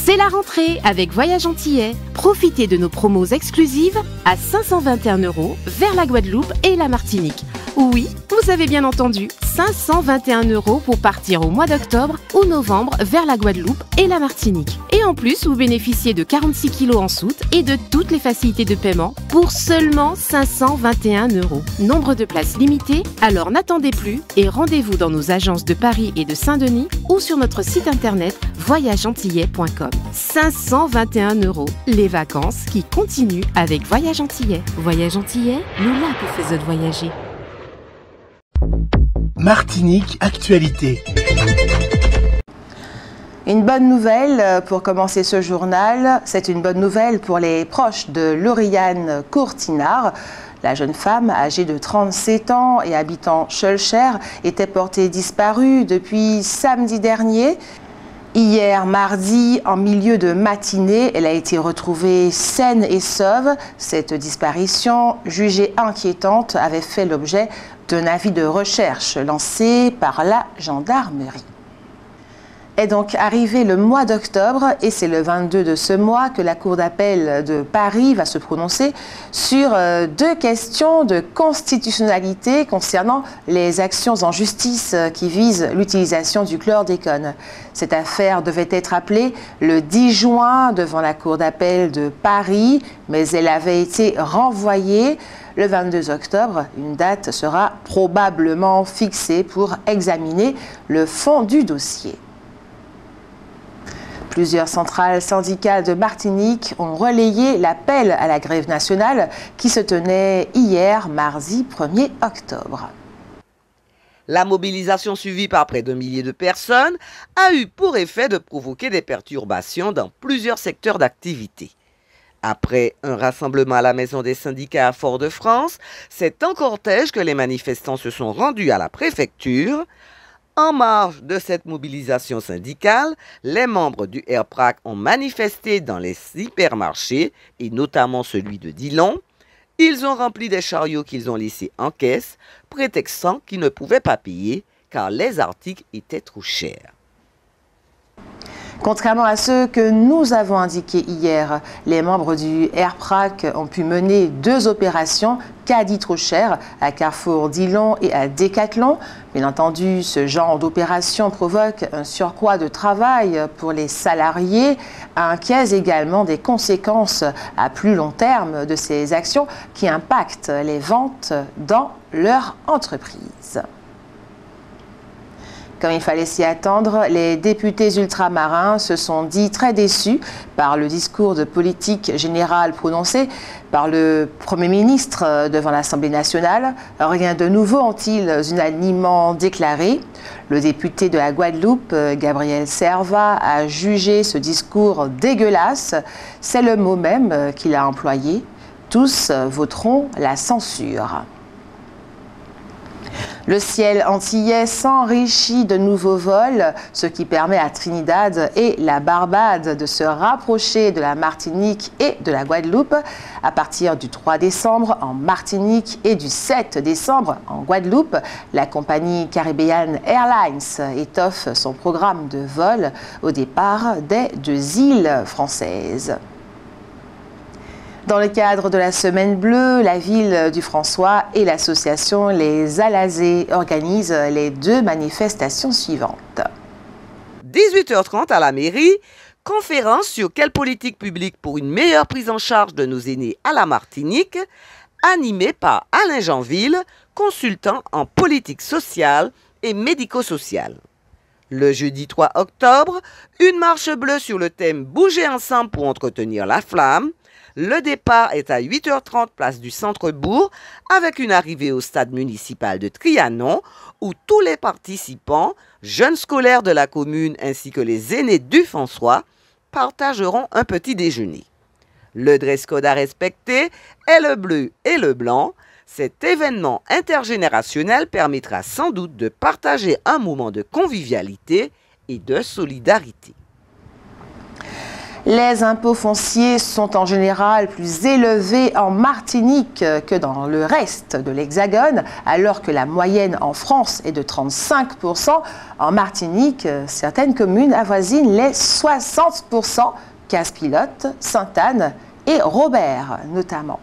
C'est la rentrée avec Voyage Antillais. Profitez de nos promos exclusives à 521 € vers la Guadeloupe et la Martinique. Oui, vous avez bien entendu, 521 € pour partir au mois d'octobre ou novembre vers la Guadeloupe et la Martinique. Et en plus, vous bénéficiez de 46 kg en soute et de toutes les facilités de paiement pour seulement 521 €. Nombre de places limitées, alors n'attendez plus et rendez-vous dans nos agences de Paris et de Saint-Denis ou sur notre site internet voyageantillais.com. 521 €, les vacances qui continuent avec Voyage Antillais. Voyage Antillais, nous là qui faisons voyager. Martinique Actualité. Une bonne nouvelle pour commencer ce journal, c'est une bonne nouvelle pour les proches de Lauriane Courtinard. La jeune femme, âgée de 37 ans et habitant Schœlcher, était portée disparue depuis samedi dernier. Hier, mardi, en milieu de matinée, elle a été retrouvée saine et sauve. Cette disparition, jugée inquiétante, avait fait l'objet d'un avis de recherche lancé par la gendarmerie. Est donc arrivé le mois d'octobre et c'est le 22 de ce mois que la Cour d'appel de Paris va se prononcer sur deux questions de constitutionnalité concernant les actions en justice qui visent l'utilisation du chlordécone. Cette affaire devait être appelée le 10 juin devant la Cour d'appel de Paris, mais elle avait été renvoyée. Le 22 octobre, une date sera probablement fixée pour examiner le fond du dossier. Plusieurs centrales syndicales de Martinique ont relayé l'appel à la grève nationale qui se tenait hier, mardi 1er octobre. La mobilisation suivie par près d'un millier de personnes a eu pour effet de provoquer des perturbations dans plusieurs secteurs d'activité. Après un rassemblement à la Maison des syndicats à Fort-de-France, c'est en cortège que les manifestants se sont rendus à la préfecture. En marge de cette mobilisation syndicale, les membres du RPRAC ont manifesté dans les hypermarchés, et notamment celui de Dillon. Ils ont rempli des chariots qu'ils ont laissés en caisse, prétextant qu'ils ne pouvaient pas payer car les articles étaient trop chers. Contrairement à ce que nous avons indiqué hier, les membres du RPRAC ont pu mener deux opérations caddie trop cher à Carrefour Dillon et à Décathlon. Bien entendu, ce genre d'opération provoque un surcroît de travail pour les salariés, inquiets également des conséquences à plus long terme de ces actions qui impactent les ventes dans leur entreprise. Comme il fallait s'y attendre, les députés ultramarins se sont dit très déçus par le discours de politique générale prononcé par le Premier ministre devant l'Assemblée nationale. Rien de nouveau ont-ils unanimement déclaré. Le député de la Guadeloupe, Gabriel Serva, a jugé ce discours dégueulasse. C'est le mot même qu'il a employé. Tous voteront la censure. Le ciel antillais s'enrichit de nouveaux vols, ce qui permet à Trinidad et la Barbade de se rapprocher de la Martinique et de la Guadeloupe. À partir du 3 décembre en Martinique et du 7 décembre en Guadeloupe, la compagnie Caribbean Airlines étoffe son programme de vol au départ des deux îles françaises. Dans le cadre de la Semaine Bleue, la ville du François et l'association Les Alazés organisent les deux manifestations suivantes. 18h30 à la mairie, conférence sur quelle politique publique pour une meilleure prise en charge de nos aînés à la Martinique, animée par Alain Jeanville, consultant en politique sociale et médico-sociale. Le jeudi 3 octobre, une marche bleue sur le thème « Bouger ensemble pour entretenir la flamme ». Le départ est à 8h30 place du Centre-Bourg avec une arrivée au stade municipal de Trianon où tous les participants, jeunes scolaires de la commune ainsi que les aînés du François, partageront un petit déjeuner. Le dress code à respecter est le bleu et le blanc. Cet événement intergénérationnel permettra sans doute de partager un moment de convivialité et de solidarité. Les impôts fonciers sont en général plus élevés en Martinique que dans le reste de l'Hexagone, alors que la moyenne en France est de 35%. En Martinique, certaines communes avoisinent les 60%, Casse-Pilote, Sainte-Anne et Robert notamment.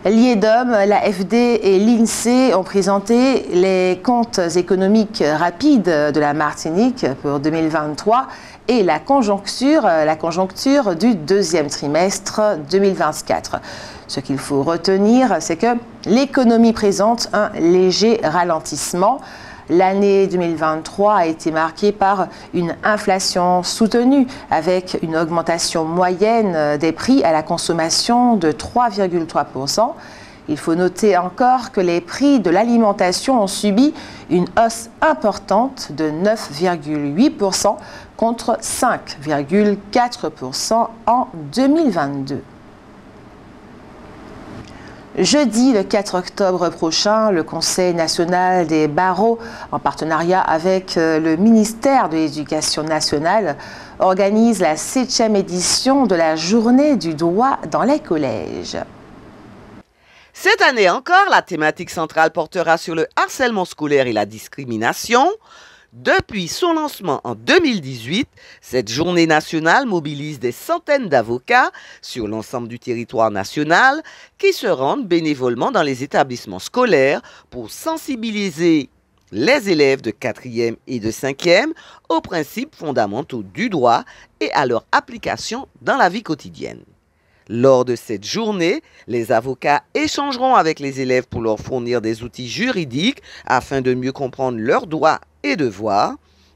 L'IEDOM, l'AFD et l'INSEE ont présenté les comptes économiques rapides de la Martinique pour 2023 et la conjoncture du deuxième trimestre 2024. Ce qu'il faut retenir, c'est que l'économie présente un léger ralentissement. L'année 2023 a été marquée par une inflation soutenue avec une augmentation moyenne des prix à la consommation de 3,3%. Il faut noter encore que les prix de l'alimentation ont subi une hausse importante de 9,8% contre 5,4% en 2022. Jeudi, le 4 octobre prochain, le Conseil national des barreaux, en partenariat avec le ministère de l'Éducation nationale, organise la 7e édition de la Journée du droit dans les collèges. Cette année encore, la thématique centrale portera sur le harcèlement scolaire et la discrimination. Depuis son lancement en 2018, cette journée nationale mobilise des centaines d'avocats sur l'ensemble du territoire national qui se rendent bénévolement dans les établissements scolaires pour sensibiliser les élèves de 4e et de 5e aux principes fondamentaux du droit et à leur application dans la vie quotidienne. Lors de cette journée, les avocats échangeront avec les élèves pour leur fournir des outils juridiques afin de mieux comprendre leurs droits et devoirs,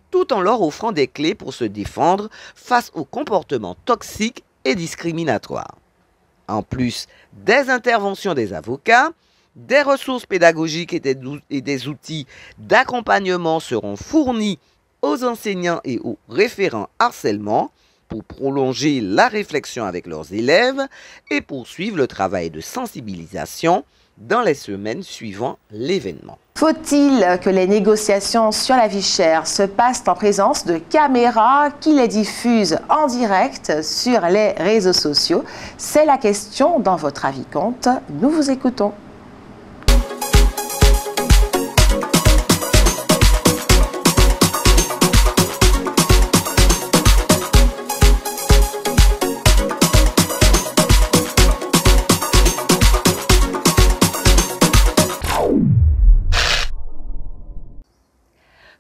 tout en leur offrant des clés pour se défendre face aux comportements toxiques et discriminatoires. En plus des interventions des avocats, des ressources pédagogiques et des outils d'accompagnement seront fournis aux enseignants et aux référents harcèlement pour prolonger la réflexion avec leurs élèves et poursuivre le travail de sensibilisation dans les semaines suivant l'événement. Faut-il que les négociations sur la vie chère se passent en présence de caméras qui les diffusent en direct sur les réseaux sociaux? C'est la question dans votre avis compte. Nous vous écoutons.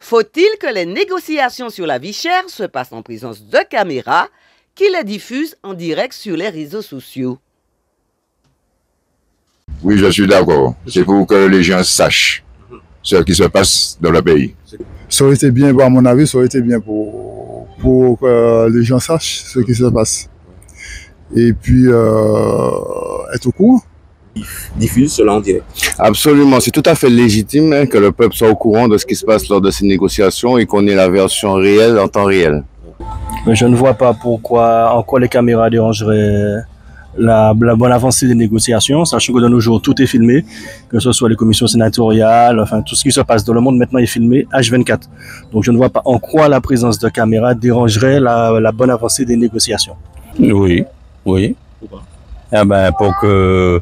Faut-il que les négociations sur la vie chère se passent en présence de caméras qui les diffusent en direct sur les réseaux sociaux? Oui, je suis d'accord. C'est pour que les gens sachent ce qui se passe dans le pays. Ça aurait été bien, à mon avis, ça aurait été bien pour que les gens sachent ce qui se passe. Et puis, être au courant. Diffuse cela en direct. Absolument, c'est tout à fait légitime que le peuple soit au courant de ce qui se passe lors de ces négociations et qu'on ait la version réelle en temps réel. Mais je ne vois pas pourquoi encore les caméras dérangeraient la bonne avancée des négociations, sachant que de nos jours tout est filmé, que ce soit les commissions sénatoriales, enfin tout ce qui se passe dans le monde maintenant est filmé H24. Donc je ne vois pas en quoi la présence de caméras dérangerait la bonne avancée des négociations. Oui, oui. Pourquoi? Eh ben, pour que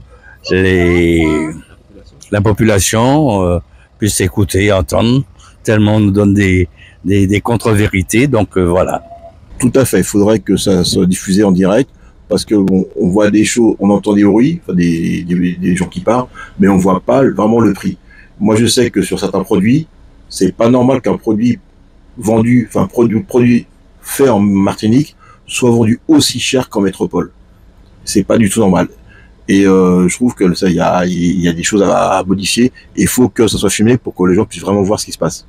la population puisse écouter, entendre, tellement on nous donne des contre-vérités, donc voilà. Tout à fait, il faudrait que ça soit diffusé en direct, parce que on voit des choses, on entend des bruits, enfin des gens qui parlent, mais on voit pas vraiment le prix. Moi je sais que sur certains produits, c'est pas normal qu'un produit vendu, enfin produit fait en Martinique, soit vendu aussi cher qu'en métropole. C'est pas du tout normal. Et je trouve que ça, il y a des choses à modifier. Et il faut que ça soit filmé pour que les gens puissent vraiment voir ce qui se passe.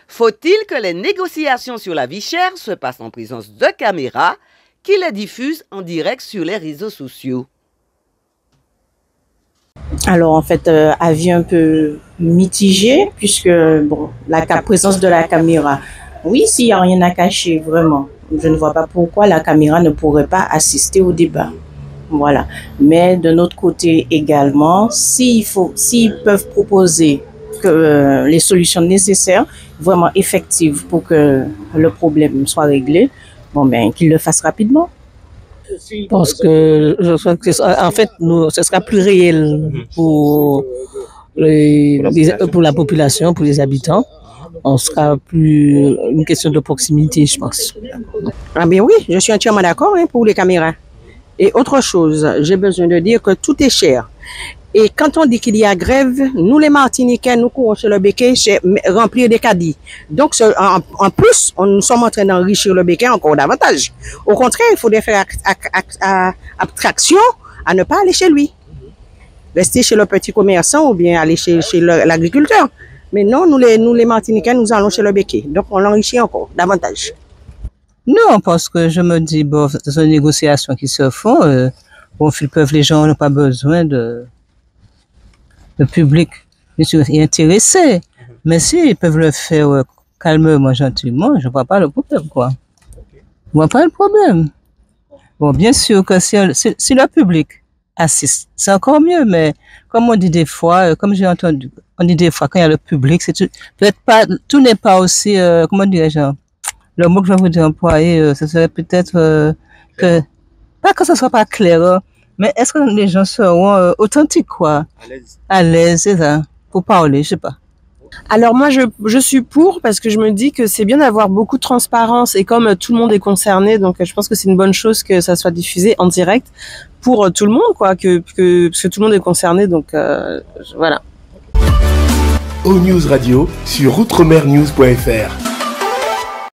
Faut-il que les négociations sur la vie chère se passent en présence de caméras qui les diffusent en direct sur les réseaux sociaux? Alors en fait, avis un peu mitigé, puisque bon, la présence de la caméra, oui, s'il n'y a rien à cacher, vraiment, je ne vois pas pourquoi la caméra ne pourrait pas assister au débat. Voilà. Mais de notre côté également, s'ils peuvent proposer les solutions nécessaires, vraiment effectives pour que le problème soit réglé, bon ben qu'ils le fassent rapidement. Parce que je crois que en fait, ce sera plus réel pour la population, pour les habitants. On sera plus une question de proximité, je pense. Ah bien oui, je suis entièrement d'accord pour les caméras. Et autre chose, j'ai besoin de dire que tout est cher. Et quand on dit qu'il y a grève, nous les Martiniquais, nous courons sur le béquet chez remplir des caddies. Donc en plus, nous sommes en train d'enrichir le béquet encore davantage. Au contraire, il faudrait faire abstraction à ne pas aller chez lui. Rester chez le petit commerçant ou bien aller chez l'agriculteur. Mais non, nous les Martiniquais, nous allons chez le béquet. Donc on l'enrichit encore davantage. Non, parce que je me dis, bon, ce sont des négociations qui se font. Bon, les gens n'ont pas besoin de public, bien sûr, est intéressé. Mais s'ils peuvent le faire calmement, gentiment, je ne vois pas le problème, quoi. Je ne vois pas le problème. Bon, bien sûr que si le public assiste, c'est encore mieux, mais comme on dit des fois, comme j'ai entendu, on dit des fois quand il y a le public, peut-être pas, tout n'est pas aussi, comment dirais-je, le mot que je vais vous employer, ce serait peut-être pas que ce soit pas clair, mais est-ce que les gens seront authentiques, quoi? À l'aise, c'est ça, pour parler, je sais pas. Alors moi, je suis pour parce que je me dis que c'est bien d'avoir beaucoup de transparence et comme tout le monde est concerné, donc je pense que c'est une bonne chose que ça soit diffusé en direct pour tout le monde, quoi, parce que tout le monde est concerné, donc voilà. O News Radio sur outremernews.fr.